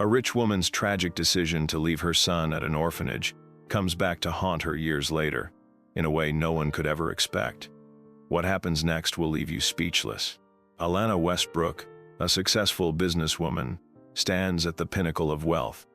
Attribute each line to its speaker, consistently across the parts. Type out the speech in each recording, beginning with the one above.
Speaker 1: A rich woman's tragic decision to leave her son at an orphanage comes back to haunt her years later, in a way no one could ever expect. What happens next will leave you speechless. Alana Westbrook, a successful businesswoman, stands at the pinnacle of wealth.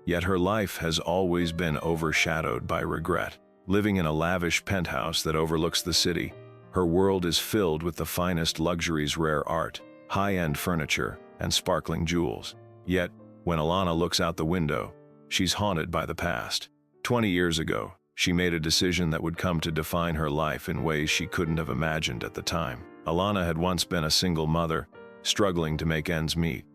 Speaker 1: Yet her life has always been overshadowed by regret. Living in a lavish penthouse that overlooks the city, her world is filled with the finest luxuries, rare art, high-end furniture, and sparkling jewels. Yet, when Alana looks out the window, she's haunted by the past. 20 years ago, she made a decision that would come to define her life in ways she couldn't have imagined at the time. Alana had once been a single mother, struggling to make ends meet.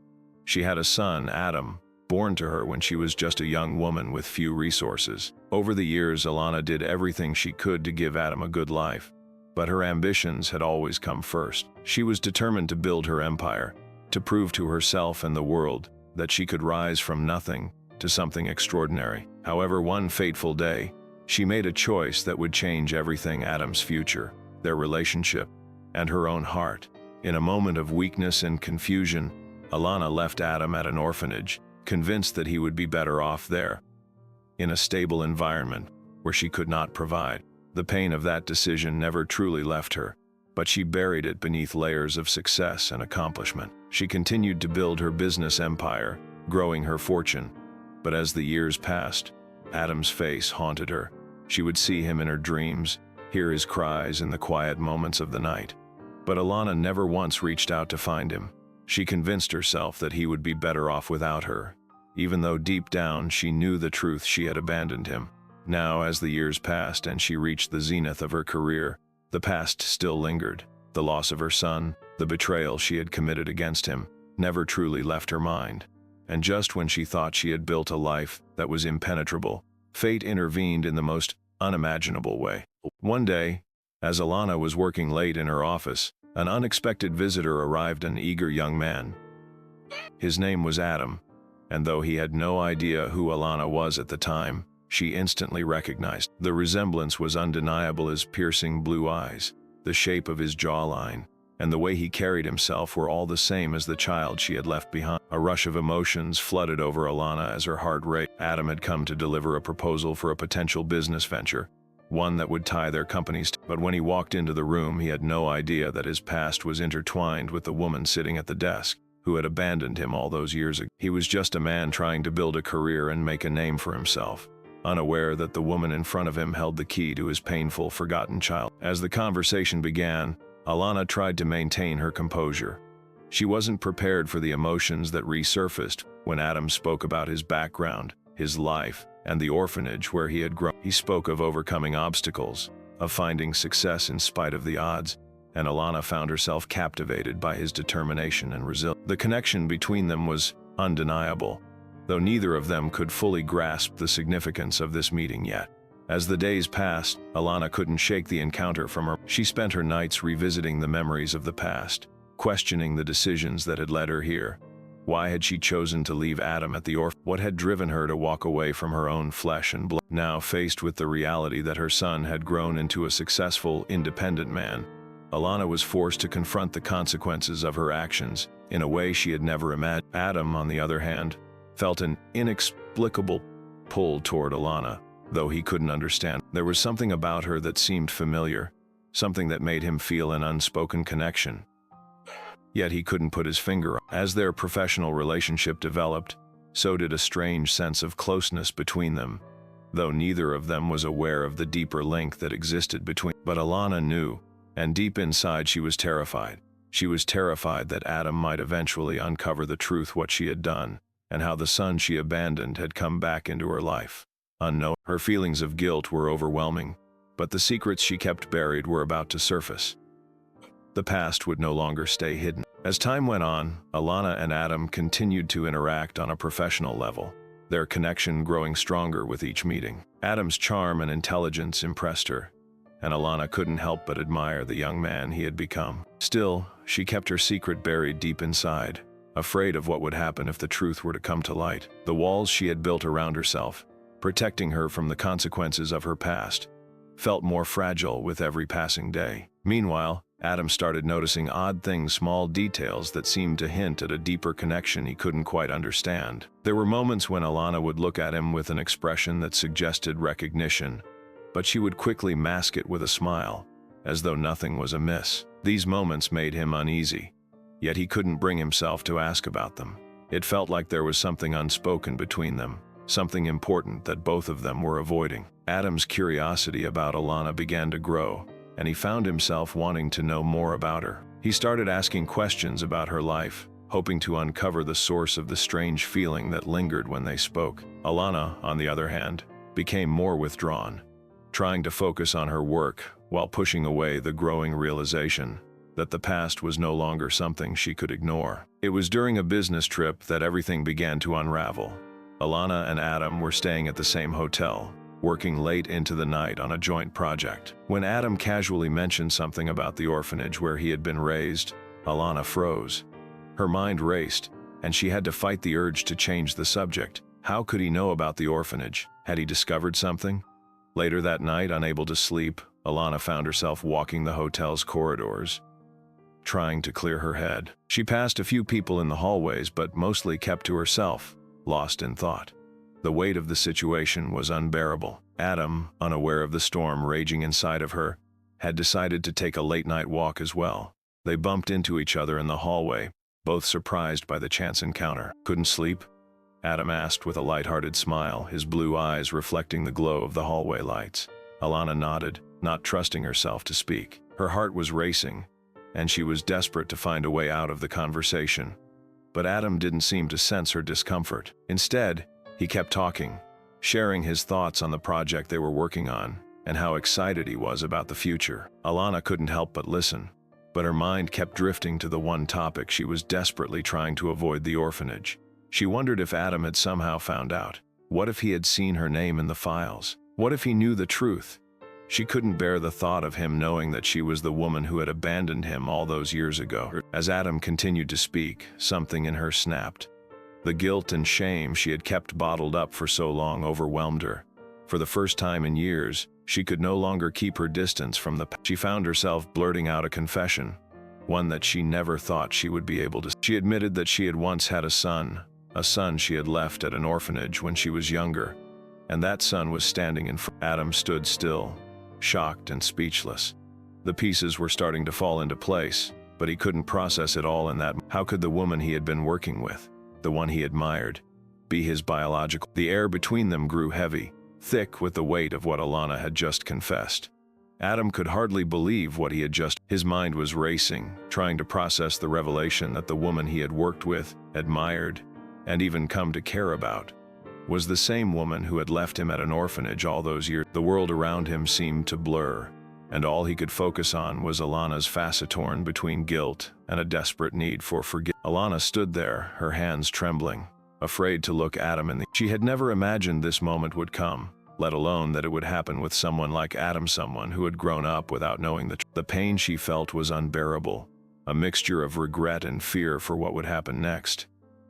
Speaker 1: She had a son, Adam, born to her when she was just a young woman with few resources. Over the years, Alana did everything she could to give Adam a good life, but her ambitions had always come first. She was determined to build her empire, to prove to herself and the world that she could rise from nothing to something extraordinary. However, one fateful day, she made a choice that would change everything: Adam's future, their relationship, and her own heart. In a moment of weakness and confusion, Alana left Adam at an orphanage, convinced that he would be better off there, in a stable environment where she could not provide. The pain of that decision never truly left her, but she buried it beneath layers of success and accomplishment. She continued to build her business empire, growing her fortune. But as the years passed, Adam's face haunted her. She would see him in her dreams, hear his cries in the quiet moments of the night. But Alana never once reached out to find him. She convinced herself that he would be better off without her, even though deep down she knew the truth: she had abandoned him. Now, as the years passed and she reached the zenith of her career, the past still lingered. The loss of her son, the betrayal she had committed against him, never truly left her mind. And just when she thought she had built a life that was impenetrable, fate intervened in the most unimaginable way. One day, as Alana was working late in her office, an unexpected visitor arrived, an eager young man. His name was Adam, and though he had no idea who Alana was at the time, she instantly recognized. The resemblance was undeniable: his piercing blue eyes, the shape of his jawline, and the way he carried himself were all the same as the child she had left behind. A rush of emotions flooded over Alana as her heart raced. Adam had come to deliver a proposal for a potential business venture, one that would tie their companies. But when he walked into the room, he had no idea that his past was intertwined with the woman sitting at the desk, who had abandoned him all those years ago. He was just a man trying to build a career and make a name for himself, unaware that the woman in front of him held the key to his painful, forgotten child. As the conversation began, Alana tried to maintain her composure. She wasn't prepared for the emotions that resurfaced when Adam spoke about his background, his life, and the orphanage where he had grown. He spoke of overcoming obstacles, of finding success in spite of the odds, and Alana found herself captivated by his determination and resilience. The connection between them was undeniable, though neither of them could fully grasp the significance of this meeting yet. As the days passed, Alana couldn't shake the encounter from her. She spent her nights revisiting the memories of the past, questioning the decisions that had led her here. Why had she chosen to leave Adam at the orphanage? What had driven her to walk away from her own flesh and blood? Now, faced with the reality that her son had grown into a successful, independent man, Alana was forced to confront the consequences of her actions in a way she had never imagined. Adam, on the other hand, felt an inexplicable pull toward Alana, though he couldn't understand. There was something about her that seemed familiar, something that made him feel an unspoken connection. Yet he couldn't put his finger on. As their professional relationship developed, so did a strange sense of closeness between them, though neither of them was aware of the deeper link that existed between. But Alana knew, and deep inside she was terrified. She was terrified that Adam might eventually uncover the truth, what she had done, and how the son she abandoned had come back into her life. Unknown, her feelings of guilt were overwhelming, but the secrets she kept buried were about to surface. The past would no longer stay hidden. As time went on, Alana and Adam continued to interact on a professional level, their connection growing stronger with each meeting. Adam's charm and intelligence impressed her, and Alana couldn't help but admire the young man he had become. Still, she kept her secret buried deep inside, afraid of what would happen if the truth were to come to light. The walls she had built around herself, protecting her from the consequences of her past, felt more fragile with every passing day. Meanwhile, Adam started noticing odd things, small details that seemed to hint at a deeper connection he couldn't quite understand. There were moments when Alana would look at him with an expression that suggested recognition, but she would quickly mask it with a smile, as though nothing was amiss. These moments made him uneasy, yet he couldn't bring himself to ask about them. It felt like there was something unspoken between them, something important that both of them were avoiding. Adam's curiosity about Alana began to grow, and he found himself wanting to know more about her. He started asking questions about her life, hoping to uncover the source of the strange feeling that lingered when they spoke. Alana, on the other hand, became more withdrawn, trying to focus on her work while pushing away the growing realization that the past was no longer something she could ignore. It was during a business trip that everything began to unravel. Alana and Adam were staying at the same hotel, working late into the night on a joint project. When Adam casually mentioned something about the orphanage where he had been raised, Alana froze. Her mind raced, and she had to fight the urge to change the subject. How could he know about the orphanage? Had he discovered something? Later that night, unable to sleep, Alana found herself walking the hotel's corridors, trying to clear her head. She passed a few people in the hallways, but mostly kept to herself, lost in thought. The weight of the situation was unbearable. Adam, unaware of the storm raging inside of her, had decided to take a late-night walk as well. They bumped into each other in the hallway, both surprised by the chance encounter. "Couldn't sleep?" Adam asked with a light-hearted smile, his blue eyes reflecting the glow of the hallway lights. Alana nodded, not trusting herself to speak. Her heart was racing, and she was desperate to find a way out of the conversation. But Adam didn't seem to sense her discomfort. Instead, he kept talking, sharing his thoughts on the project they were working on and how excited he was about the future. Alana couldn't help but listen, but her mind kept drifting to the one topic she was desperately trying to avoid: the orphanage. She wondered if Adam had somehow found out. What if he had seen her name in the files? What if he knew the truth? She couldn't bear the thought of him knowing that she was the woman who had abandoned him all those years ago. As Adam continued to speak, something in her snapped. The guilt and shame she had kept bottled up for so long overwhelmed her. For the first time in years, she could no longer keep her distance from the past. She found herself blurting out a confession, one that she never thought she would be able to. She admitted that she had once had a son she had left at an orphanage when she was younger, and that son was standing in front. Adam stood still, shocked and speechless. The pieces were starting to fall into place, but he couldn't process it all in that. How could the woman he had been working with, the one he admired, be his biological? The air between them grew heavy, thick with the weight of what Alana had just confessed. Adam could hardly believe what he had just. His mind was racing, trying to process the revelation that the woman he had worked with, admired, and even come to care about, was the same woman who had left him at an orphanage all those years. The world around him seemed to blur, and all he could focus on was Alana's face torn between guilt and a desperate need for forgiveness. Alana stood there, her hands trembling, afraid to look Adam in the. She had never imagined this moment would come, let alone that it would happen with someone like Adam, someone who had grown up without knowing the truth. The pain she felt was unbearable, a mixture of regret and fear for what would happen next.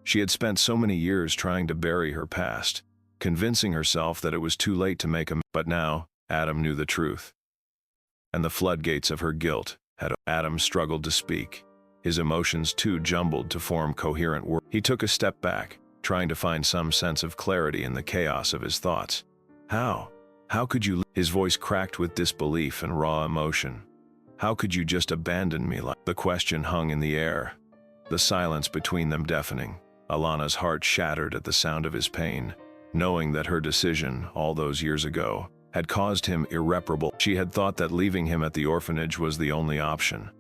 Speaker 1: She had spent so many years trying to bury her past, convincing herself that it was too late to make a. But now, Adam knew the truth, and the floodgates of her guilt had. Adam struggled to speak, his emotions too jumbled to form coherent words. He took a step back, trying to find some sense of clarity in the chaos of his thoughts. How could you? His voice cracked with disbelief and raw emotion. How could you just abandon me like? The question hung in the air, the silence between them deafening. Alana's heart shattered at the sound of his pain, knowing that her decision, all those years ago, had caused him irreparable. She had thought that leaving him at the orphanage was the only option,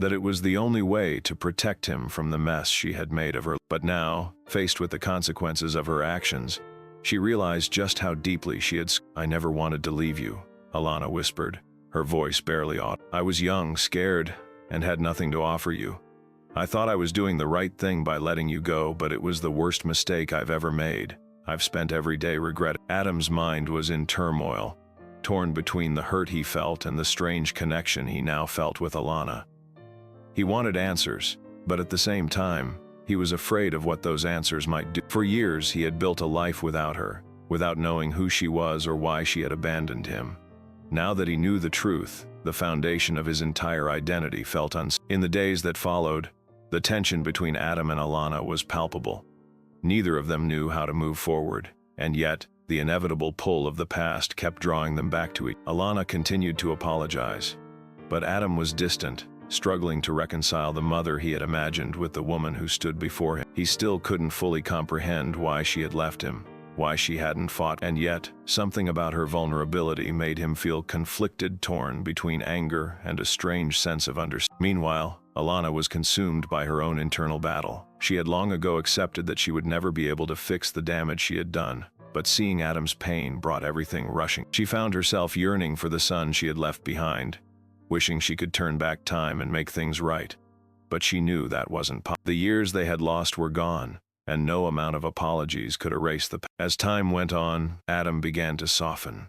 Speaker 1: that it was the only way to protect him from the mess she had made of her. But now, faced with the consequences of her actions, she realized just how deeply she had. "I never wanted to leave you," Alana whispered, her voice barely audible. "I was young, scared, and had nothing to offer you. I thought I was doing the right thing by letting you go, but it was the worst mistake I've ever made. I've spent every day regretting." Adam's mind was in turmoil, torn between the hurt he felt and the strange connection he now felt with Alana. He wanted answers, but at the same time, he was afraid of what those answers might do. For years, he had built a life without her, without knowing who she was or why she had abandoned him. Now that he knew the truth, the foundation of his entire identity, felt unsafe. In the days that followed, the tension between Adam and Alana was palpable. Neither of them knew how to move forward, and yet, the inevitable pull of the past kept drawing them back to each other. Alana continued to apologize, but Adam was distant, struggling to reconcile the mother he had imagined with the woman who stood before him. He still couldn't fully comprehend why she had left him, why she hadn't fought, and yet, something about her vulnerability made him feel conflicted, torn between anger and a strange sense of understanding. Meanwhile, Alana was consumed by her own internal battle. She had long ago accepted that she would never be able to fix the damage she had done, but seeing Adam's pain brought everything rushing. She found herself yearning for the son she had left behind, wishing she could turn back time and make things right. But she knew that wasn't possible. The years they had lost were gone, and no amount of apologies could erase the past. As time went on, Adam began to soften.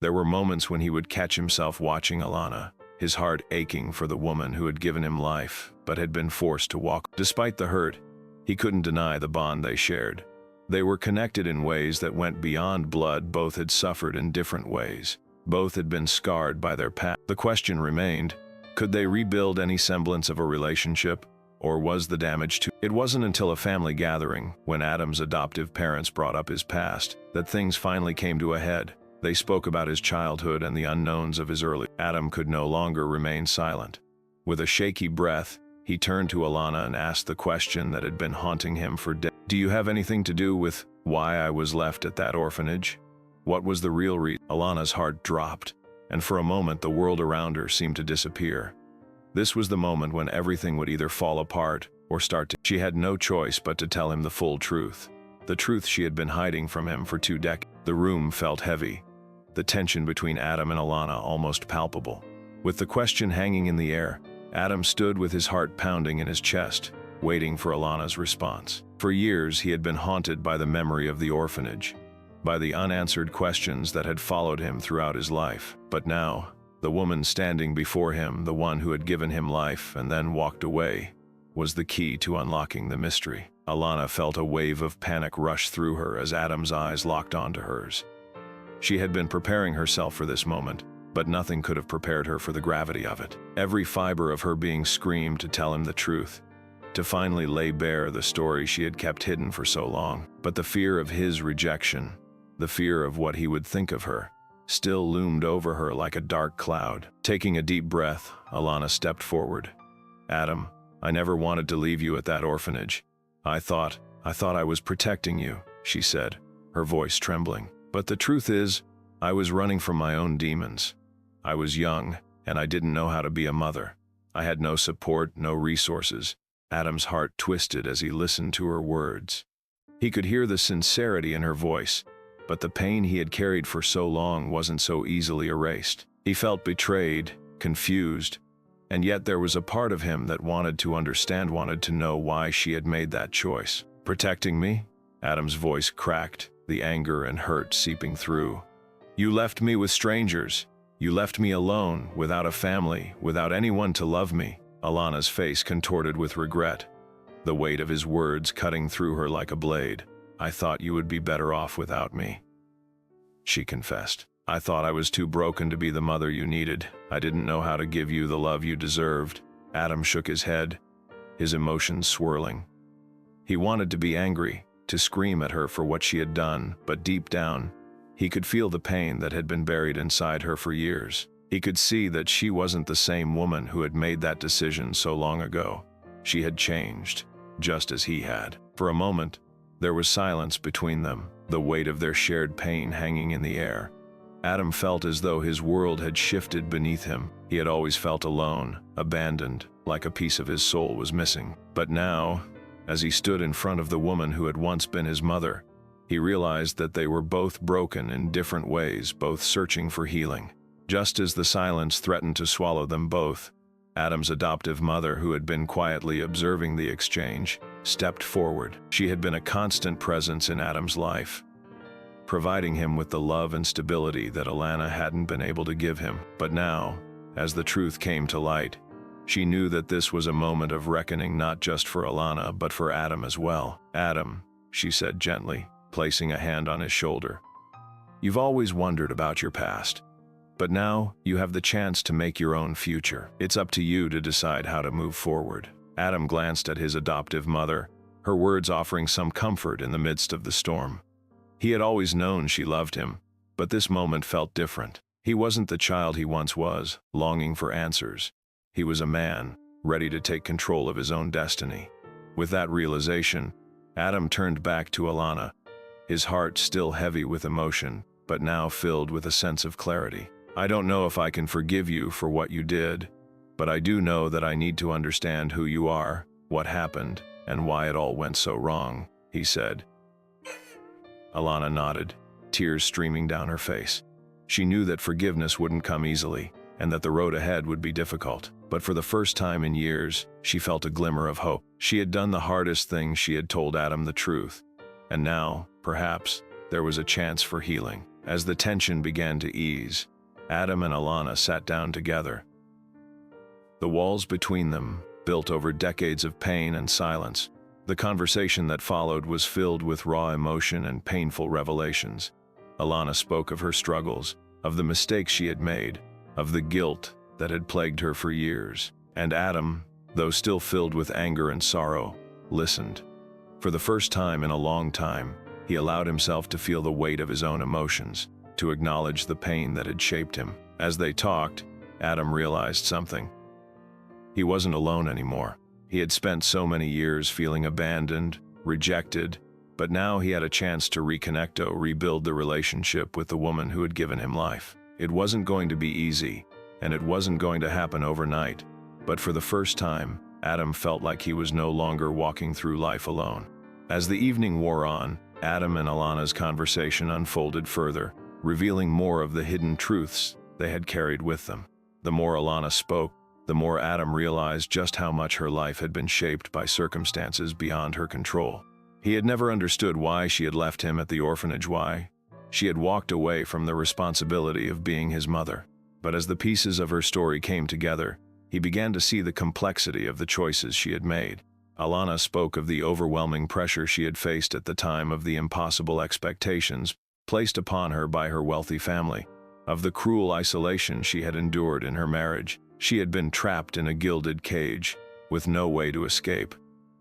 Speaker 1: There were moments when he would catch himself watching Alana, his heart aching for the woman who had given him life, but had been forced to walk. Despite the hurt, he couldn't deny the bond they shared. They were connected in ways that went beyond blood. Both had suffered in different ways. Both had been scarred by their past. The question remained, could they rebuild any semblance of a relationship, or was the damage too? It wasn't until a family gathering, when Adam's adoptive parents brought up his past, that things finally came to a head. They spoke about his childhood and the unknowns of his early. Adam could no longer remain silent. With a shaky breath, he turned to Alana and asked the question that had been haunting him for days. Do you have anything to do with why I was left at that orphanage? What was the real reason? Alana's heart dropped, and for a moment the world around her seemed to disappear. This was the moment when everything would either fall apart or start to. She had no choice but to tell him the full truth. The truth she had been hiding from him for 2 decades. The room felt heavy, the tension between Adam and Alana almost palpable. With the question hanging in the air, Adam stood with his heart pounding in his chest, waiting for Alana's response. For years he had been haunted by the memory of the orphanage, by the unanswered questions that had followed him throughout his life. But now, the woman standing before him, the one who had given him life and then walked away, was the key to unlocking the mystery. Alana felt a wave of panic rush through her as Adam's eyes locked onto hers. She had been preparing herself for this moment, but nothing could have prepared her for the gravity of it. Every fiber of her being screamed to tell him the truth, to finally lay bare the story she had kept hidden for so long. But the fear of his rejection, the fear of what he would think of her, still loomed over her like a dark cloud. Taking a deep breath, Alana stepped forward. Adam, I never wanted to leave you at that orphanage. I thought I was protecting you, she said, her voice trembling. But the truth is, I was running from my own demons. I was young, and I didn't know how to be a mother. I had no support, no resources. Adam's heart twisted as he listened to her words. He could hear the sincerity in her voice, but the pain he had carried for so long wasn't so easily erased. He felt betrayed, confused, and yet there was a part of him that wanted to understand, wanted to know why she had made that choice. Protecting me? Adam's voice cracked, the anger and hurt seeping through. You left me with strangers. You left me alone, without a family, without anyone to love me. Alana's face contorted with regret, the weight of his words cutting through her like a blade. I thought you would be better off without me, she confessed. I thought I was too broken to be the mother you needed. I didn't know how to give you the love you deserved. Adam shook his head, his emotions swirling. He wanted to be angry, to scream at her for what she had done, but deep down, he could feel the pain that had been buried inside her for years. He could see that she wasn't the same woman who had made that decision so long ago. She had changed, just as he had. For a moment, there was silence between them, the weight of their shared pain hanging in the air. Adam felt as though his world had shifted beneath him. He had always felt alone, abandoned, like a piece of his soul was missing. But now, as he stood in front of the woman who had once been his mother, he realized that they were both broken in different ways, both searching for healing. Just as the silence threatened to swallow them both, Adam's adoptive mother, who had been quietly observing the exchange, stepped forward. She had been a constant presence in Adam's life, providing him with the love and stability that Alana hadn't been able to give him. But now, as the truth came to light, she knew that this was a moment of reckoning, not just for Alana, but for Adam as well. Adam, she said gently, placing a hand on his shoulder. You've always wondered about your past. But now, you have the chance to make your own future. It's up to you to decide how to move forward. Adam glanced at his adoptive mother, her words offering some comfort in the midst of the storm. He had always known she loved him, but this moment felt different. He wasn't the child he once was, longing for answers. He was a man, ready to take control of his own destiny. With that realization, Adam turned back to Alana, his heart still heavy with emotion, but now filled with a sense of clarity. I don't know if I can forgive you for what you did, but I do know that I need to understand who you are, what happened, and why it all went so wrong, he said. Alana nodded, tears streaming down her face. She knew that forgiveness wouldn't come easily, and that the road ahead would be difficult. But for the first time in years, she felt a glimmer of hope. She had done the hardest thing. She had told Adam the truth. And now, perhaps, there was a chance for healing. As the tension began to ease, Adam and Alana sat down together. The walls between them, built over decades of pain and silence. The conversation that followed was filled with raw emotion and painful revelations. Alana spoke of her struggles, of the mistakes she had made, of the guilt that had plagued her for years. And Adam, though still filled with anger and sorrow, listened. For the first time in a long time, he allowed himself to feel the weight of his own emotions, to acknowledge the pain that had shaped him. As they talked, Adam realized something. He wasn't alone anymore. He had spent so many years feeling abandoned, rejected, but now he had a chance to rebuild the relationship with the woman who had given him life. It wasn't going to be easy, and it wasn't going to happen overnight, but for the first time, Adam felt like he was no longer walking through life alone. As the evening wore on, Adam and Alana's conversation unfolded further, revealing more of the hidden truths they had carried with them. The more Alana spoke, the more Adam realized just how much her life had been shaped by circumstances beyond her control. He had never understood why she had left him at the orphanage, why she had walked away from the responsibility of being his mother. But as the pieces of her story came together, he began to see the complexity of the choices she had made. Alana spoke of the overwhelming pressure she had faced at the time, of the impossible expectations placed upon her by her wealthy family, of the cruel isolation she had endured in her marriage. She had been trapped in a gilded cage, with no way to escape.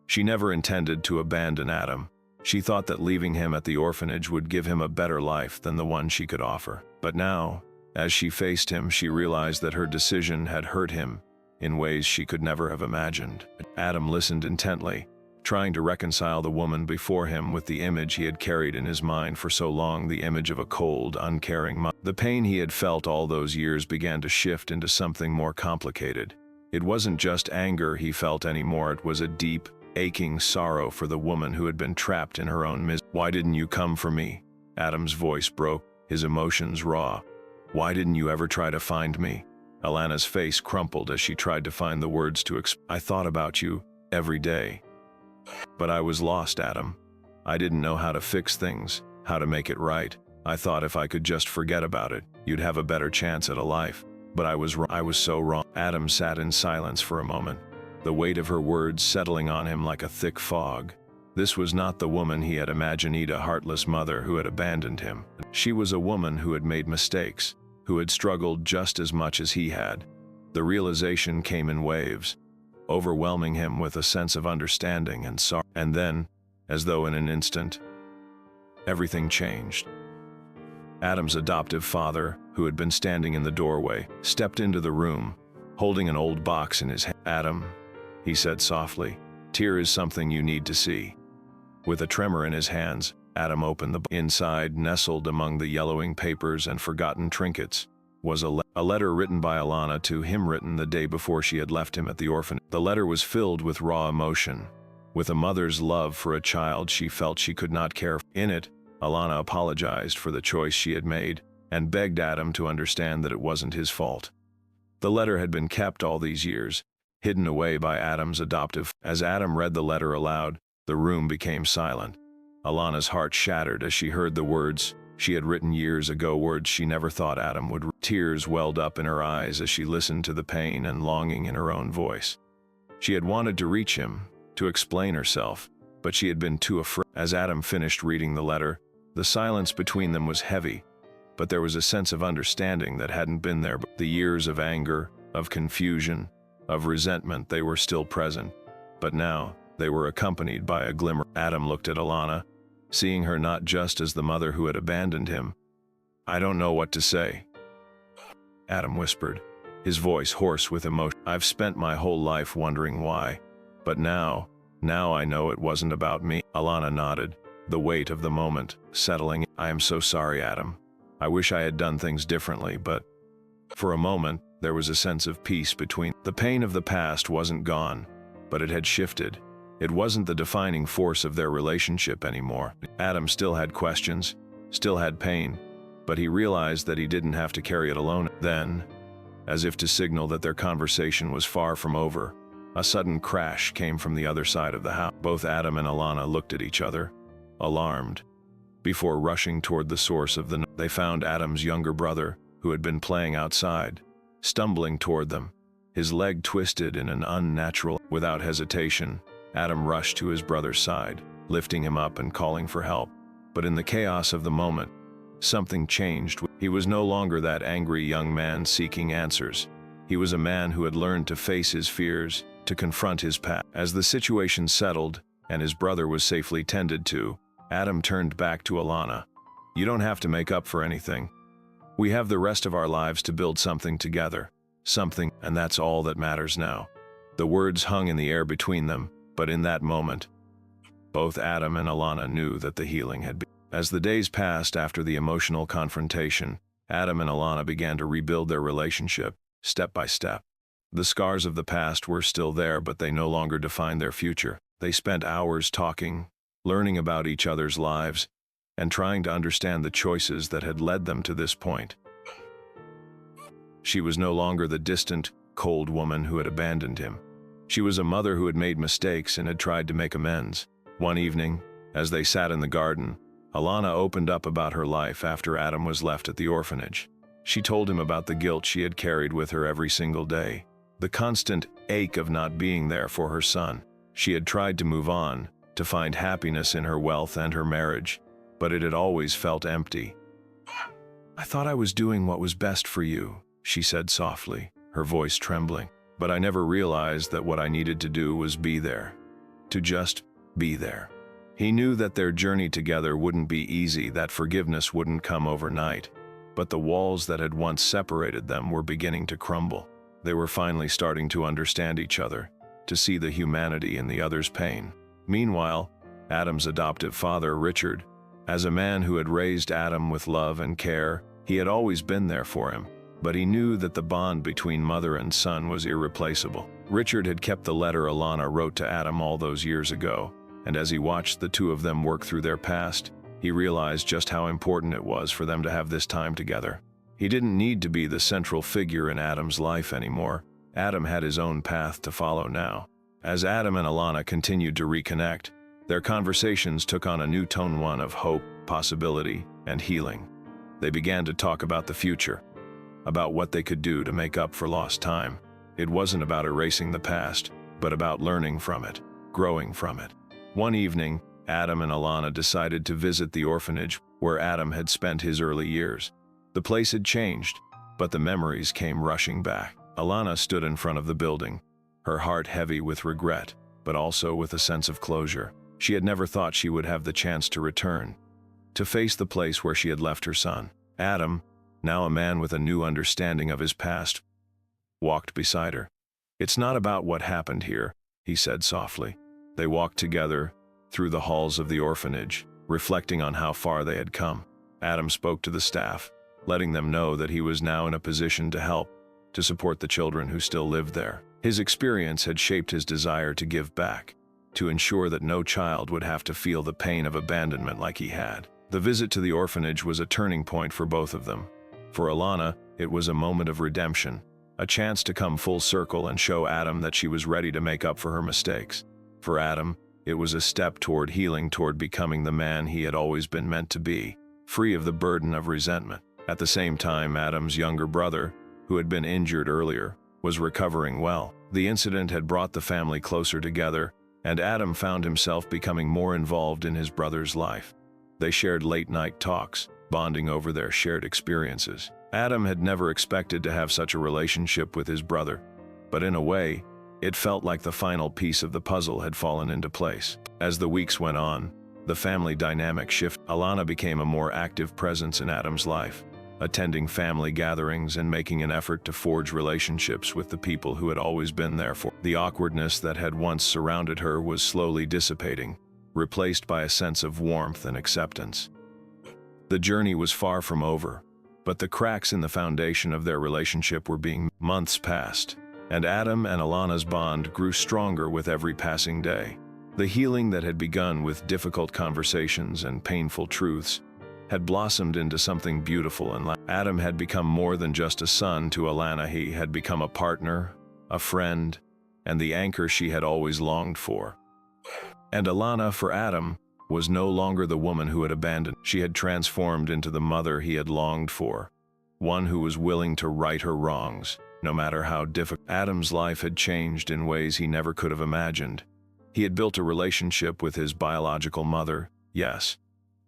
Speaker 1: She never intended to abandon Adam. She thought that leaving him at the orphanage would give him a better life than the one she could offer. But now, as she faced him, she realized that her decision had hurt him in ways she could never have imagined. Adam listened intently, trying to reconcile the woman before him with the image he had carried in his mind for so long, the image of a cold, uncaring mother. The pain he had felt all those years began to shift into something more complicated. It wasn't just anger he felt anymore, it was a deep, aching sorrow for the woman who had been trapped in her own misery. "Why didn't you come for me?" Adam's voice broke, his emotions raw. "Why didn't you ever try to find me?" Alana's face crumpled as she tried to find the words to explain. "I thought about you every day. But I was lost, Adam. I didn't know how to fix things, how to make it right. I thought if I could just forget about it, you'd have a better chance at a life. But I was wrong. I was so wrong." Adam sat in silence for a moment, the weight of her words settling on him like a thick fog. This was not the woman he had imagined, a heartless mother who had abandoned him. She was a woman who had made mistakes, who had struggled just as much as he had. The realization came in waves, overwhelming him with a sense of understanding and sorrow. And then, as though in an instant, everything changed. Adam's adoptive father, who had been standing in the doorway, stepped into the room, holding an old box in his hand. "Adam," he said softly, "here is something you need to see." With a tremor in his hands, Adam opened the box. Inside, nestled among the yellowing papers and forgotten trinkets, was a letter written by Alana to him, written the day before she had left him at the orphanage. The letter was filled with raw emotion, with a mother's love for a child she felt she could not care for. In it, Alana apologized for the choice she had made and begged Adam to understand that it wasn't his fault. The letter had been kept all these years, hidden away by Adam's adoptive. As Adam read the letter aloud, the room became silent. Alana's heart shattered as she heard the words she had written years ago, words she never thought Adam would read. Tears welled up in her eyes as she listened to the pain and longing in her own voice. She had wanted to reach him, to explain herself, but she had been too afraid. As Adam finished reading the letter, the silence between them was heavy, but there was a sense of understanding that hadn't been there. The years of anger, of confusion, of resentment, they were still present, but now they were accompanied by a glimmer. Adam looked at Alana, seeing her not just as the mother who had abandoned him. "I don't know what to say," Adam whispered, his voice hoarse with emotion. "I've spent my whole life wondering why, but now I know it wasn't about me." Alana nodded, the weight of the moment settling. "I am so sorry, Adam. I wish I had done things differently, but..." For a moment, there was a sense of peace between. The pain of the past wasn't gone, but it had shifted. It wasn't the defining force of their relationship anymore. Adam still had questions, still had pain, but he realized that he didn't have to carry it alone. Then, as if to signal that their conversation was far from over, a sudden crash came from the other side of the house. Both Adam and Alana looked at each other, alarmed, before rushing toward the source of the noise. They found Adam's younger brother, who had been playing outside, stumbling toward them, his leg twisted in an unnatural. Without hesitation, Adam rushed to his brother's side, lifting him up and calling for help. But in the chaos of the moment, something changed. He was no longer that angry young man seeking answers. He was a man who had learned to face his fears, to confront his past. As the situation settled and his brother was safely tended to, Adam turned back to Alana. "You don't have to make up for anything. We have the rest of our lives to build something together. Something, and that's all that matters now." The words hung in the air between them, but in that moment, both Adam and Alana knew that the healing had begun. As the days passed after the emotional confrontation, Adam and Alana began to rebuild their relationship, step by step. The scars of the past were still there, but they no longer defined their future. They spent hours talking, learning about each other's lives, and trying to understand the choices that had led them to this point. She was no longer the distant, cold woman who had abandoned him. She was a mother who had made mistakes and had tried to make amends. One evening, as they sat in the garden, Alana opened up about her life after Adam was left at the orphanage. She told him about the guilt she had carried with her every single day, the constant ache of not being there for her son. She had tried to move on, to find happiness in her wealth and her marriage, but it had always felt empty. "I thought I was doing what was best for you," she said softly, her voice trembling. "But I never realized that what I needed to do was be there. To just be there." He knew that their journey together wouldn't be easy, that forgiveness wouldn't come overnight. But the walls that had once separated them were beginning to crumble. They were finally starting to understand each other, to see the humanity in the other's pain. Meanwhile, Adam's adoptive father, Richard, as a man who had raised Adam with love and care, he had always been there for him. But he knew that the bond between mother and son was irreplaceable. Richard had kept the letter Alana wrote to Adam all those years ago, and as he watched the two of them work through their past, he realized just how important it was for them to have this time together. He didn't need to be the central figure in Adam's life anymore. Adam had his own path to follow now. As Adam and Alana continued to reconnect, their conversations took on a new tone, one of hope, possibility, and healing. They began to talk about the future, about what they could do to make up for lost time. It wasn't about erasing the past, but about learning from it, growing from it. One evening, Adam and Alana decided to visit the orphanage where Adam had spent his early years. The place had changed, but the memories came rushing back. Alana stood in front of the building, her heart heavy with regret, but also with a sense of closure. She had never thought she would have the chance to return, to face the place where she had left her son. Adam, now a man with a new understanding of his past, walked beside her. "It's not about what happened here," he said softly. They walked together through the halls of the orphanage, reflecting on how far they had come. Adam spoke to the staff, letting them know that he was now in a position to help, to support the children who still lived there. His experience had shaped his desire to give back, to ensure that no child would have to feel the pain of abandonment like he had. The visit to the orphanage was a turning point for both of them. For Alana, it was a moment of redemption, a chance to come full circle and show Adam that she was ready to make up for her mistakes. For Adam, it was a step toward healing, toward becoming the man he had always been meant to be, free of the burden of resentment. At the same time, Adam's younger brother, who had been injured earlier, was recovering well. The incident had brought the family closer together, and Adam found himself becoming more involved in his brother's life. They shared late-night talks, bonding over their shared experiences. Adam had never expected to have such a relationship with his brother, but in a way, it felt like the final piece of the puzzle had fallen into place. As the weeks went on, the family dynamic shifted. Alana became a more active presence in Adam's life, attending family gatherings and making an effort to forge relationships with the people who had always been there for her. The awkwardness that had once surrounded her was slowly dissipating, replaced by a sense of warmth and acceptance. The journey was far from over, but the cracks in the foundation of their relationship were being. Months passed, and Adam and Alana's bond grew stronger with every passing day. The healing that had begun with difficult conversations and painful truths had blossomed into something beautiful and Adam had become more than just a son to Alana. He had become a partner, a friend, and the anchor she had always longed for. And Alana, for Adam, was no longer the woman who had abandoned. She had transformed into the mother he had longed for, one who was willing to right her wrongs, no matter how difficult. Adam's life had changed in ways he never could have imagined. He had built a relationship with his biological mother, yes,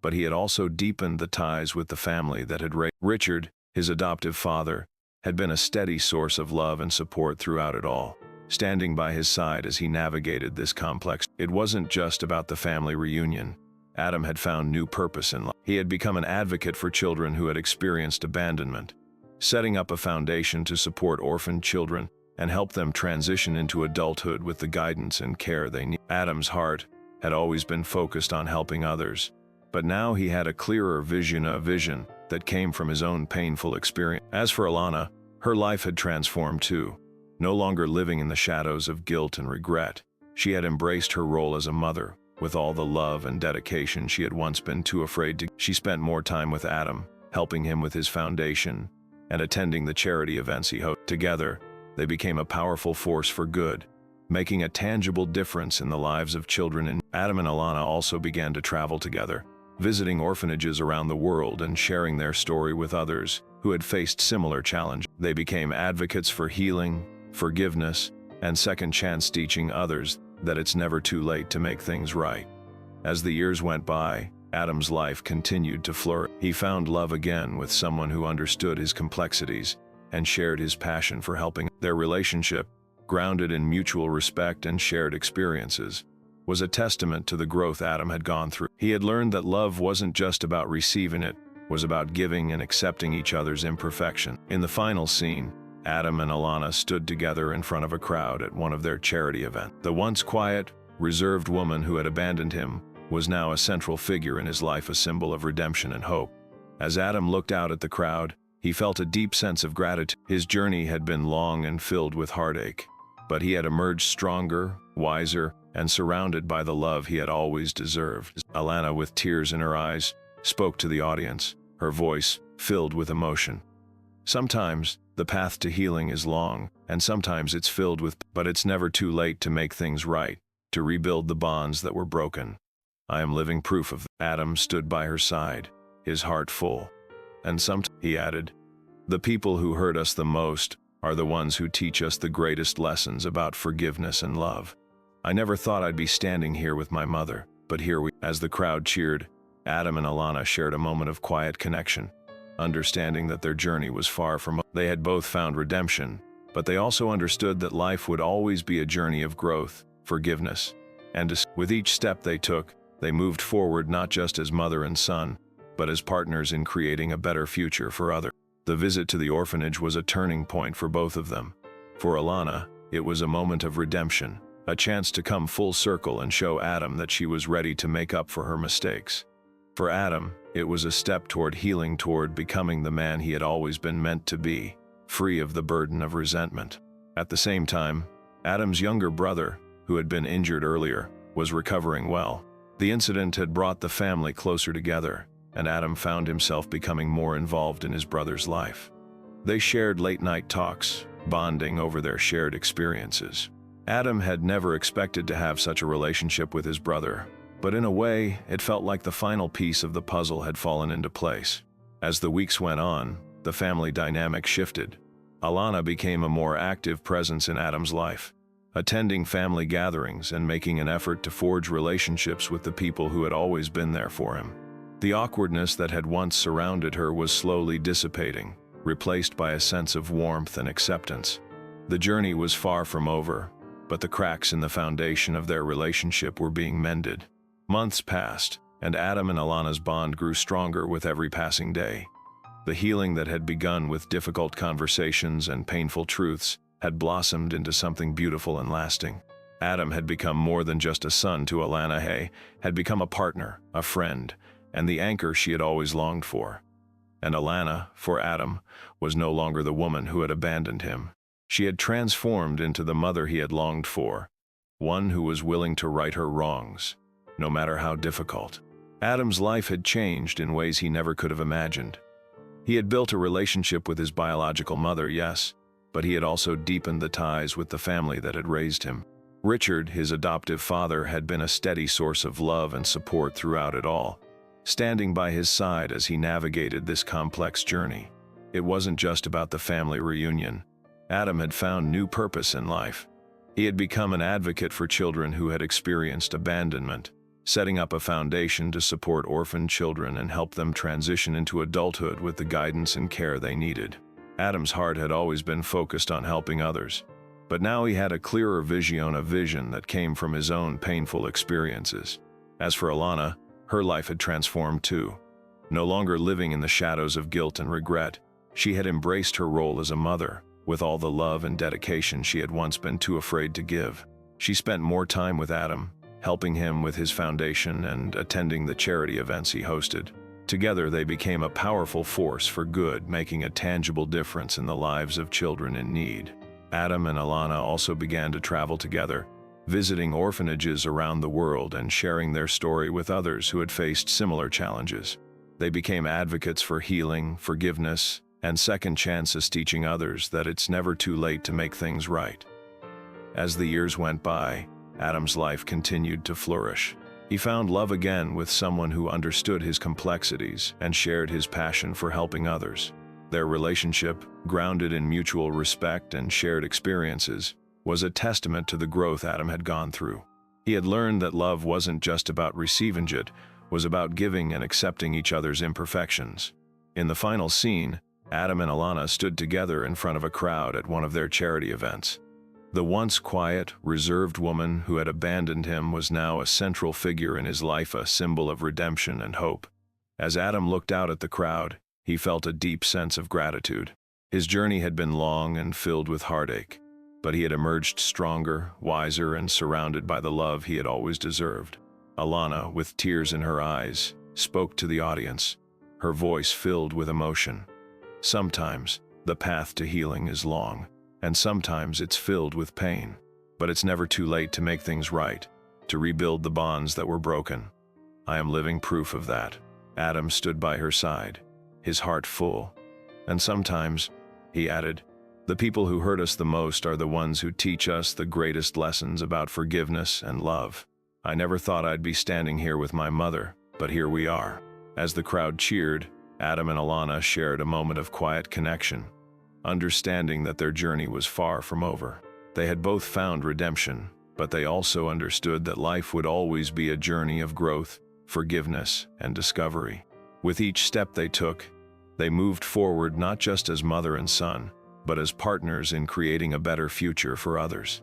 Speaker 1: but he had also deepened the ties with the family that had raised. Richard, his adoptive father, had been a steady source of love and support throughout it all, standing by his side as he navigated this complex. It wasn't just about the family reunion. Adam had found new purpose in life. He had become an advocate for children who had experienced abandonment, setting up a foundation to support orphaned children and help them transition into adulthood with the guidance and care they need. Adam's heart had always been focused on helping others, but now he had a clearer vision, a vision that came from his own painful experience. As for Alana, her life had transformed too. No longer living in the shadows of guilt and regret, she had embraced her role as a mother, with all the love and dedication she had once been too afraid to. She spent more time with Adam, helping him with his foundation, and attending the charity events he hosted. Together, they became a powerful force for good, making a tangible difference in the lives of children. Adam and Alana also began to travel together, visiting orphanages around the world and sharing their story with others who had faced similar challenges. They became advocates for healing, forgiveness, and second chance, teaching others that it's never too late to make things right. As the years went by, Adam's life continued to flourish. He found love again with someone who understood his complexities and shared his passion for helping. Their relationship, grounded in mutual respect and shared experiences, was a testament to the growth Adam had gone through. He had learned that love wasn't just about receiving, it was about giving and accepting each other's imperfection. In the final scene, Adam and Alana stood together in front of a crowd at one of their charity events. The once quiet, reserved woman who had abandoned him was now a central figure in his life, a symbol of redemption and hope. As Adam looked out at the crowd, he felt a deep sense of gratitude. His journey had been long and filled with heartache, but he had emerged stronger, wiser, and surrounded by the love he had always deserved. Alana, with tears in her eyes, spoke to the audience, her voice filled with emotion. Sometimes the path to healing is long, and sometimes it's filled with, but it's never too late to make things right, to rebuild the bonds that were broken. I am living proof of that. Adam stood by her side, his heart full. And sometimes, he added, the people who hurt us the most are the ones who teach us the greatest lessons about forgiveness and love. I never thought I'd be standing here with my mother, but here we. As the crowd cheered, Adam and Alana shared a moment of quiet connection, understanding that their journey was far from. They had both found redemption, but they also understood that life would always be a journey of growth, forgiveness, and with each step they took, they moved forward not just as mother and son, but as partners in creating a better future for others. The visit to the orphanage was a turning point for both of them. For Alana, it was a moment of redemption, a chance to come full circle and show Adam that she was ready to make up for her mistakes. For Adam, it was a step toward healing, toward becoming the man he had always been meant to be, free of the burden of resentment. At the same time, Adam's younger brother, who had been injured earlier, was recovering well. The incident had brought the family closer together, and Adam found himself becoming more involved in his brother's life. They shared late-night talks, bonding over their shared experiences. Adam had never expected to have such a relationship with his brother, but in a way, it felt like the final piece of the puzzle had fallen into place. As the weeks went on, the family dynamic shifted. Alana became a more active presence in Adam's life, attending family gatherings and making an effort to forge relationships with the people who had always been there for him. The awkwardness that had once surrounded her was slowly dissipating, replaced by a sense of warmth and acceptance. The journey was far from over, but the cracks in the foundation of their relationship were being mended. Months passed, and Adam and Alana's bond grew stronger with every passing day. The healing that had begun with difficult conversations and painful truths had blossomed into something beautiful and lasting. Adam had become more than just a son to Alana, had become a partner, a friend, and the anchor she had always longed for. And Alana, for Adam, was no longer the woman who had abandoned him. She had transformed into the mother he had longed for, one who was willing to right her wrongs, no matter how difficult. Adam's life had changed in ways he never could have imagined. He had built a relationship with his biological mother, yes, but he had also deepened the ties with the family that had raised him. Richard, his adoptive father, had been a steady source of love and support throughout it all, standing by his side as he navigated this complex journey. It wasn't just about the family reunion. Adam had found new purpose in life. He had become an advocate for children who had experienced abandonment, setting up a foundation to support orphan children and help them transition into adulthood with the guidance and care they needed. Adam's heart had always been focused on helping others, but now he had a clearer vision, a vision that came from his own painful experiences. As for Alana, her life had transformed too. No longer living in the shadows of guilt and regret, she had embraced her role as a mother, with all the love and dedication she had once been too afraid to give. She spent more time with Adam, helping him with his foundation and attending the charity events he hosted. Together they became a powerful force for good, making a tangible difference in the lives of children in need. Adam and Alana also began to travel together, visiting orphanages around the world and sharing their story with others who had faced similar challenges. They became advocates for healing, forgiveness, and second chances, teaching others that it's never too late to make things right. As the years went by, Adam's life continued to flourish. He found love again with someone who understood his complexities and shared his passion for helping others. Their relationship, grounded in mutual respect and shared experiences, was a testament to the growth Adam had gone through. He had learned that love wasn't just about receiving, it was about giving and accepting each other's imperfections. In the final scene, Adam and Alana stood together in front of a crowd at one of their charity events. The once quiet, reserved woman who had abandoned him was now a central figure in his life, a symbol of redemption and hope. As Adam looked out at the crowd, he felt a deep sense of gratitude. His journey had been long and filled with heartache, but he had emerged stronger, wiser, and surrounded by the love he had always deserved. Alana, with tears in her eyes, spoke to the audience, her voice filled with emotion. Sometimes, the path to healing is long, and sometimes it's filled with pain. But it's never too late to make things right, to rebuild the bonds that were broken. I am living proof of that. Adam stood by her side, his heart full. And sometimes, he added, the people who hurt us the most are the ones who teach us the greatest lessons about forgiveness and love. I never thought I'd be standing here with my mother, but here we are. As the crowd cheered, Adam and Alana shared a moment of quiet connection, understanding that their journey was far from over. They had both found redemption, but they also understood that life would always be a journey of growth, forgiveness, and discovery. With each step they took, they moved forward not just as mother and son, but as partners in creating a better future for others.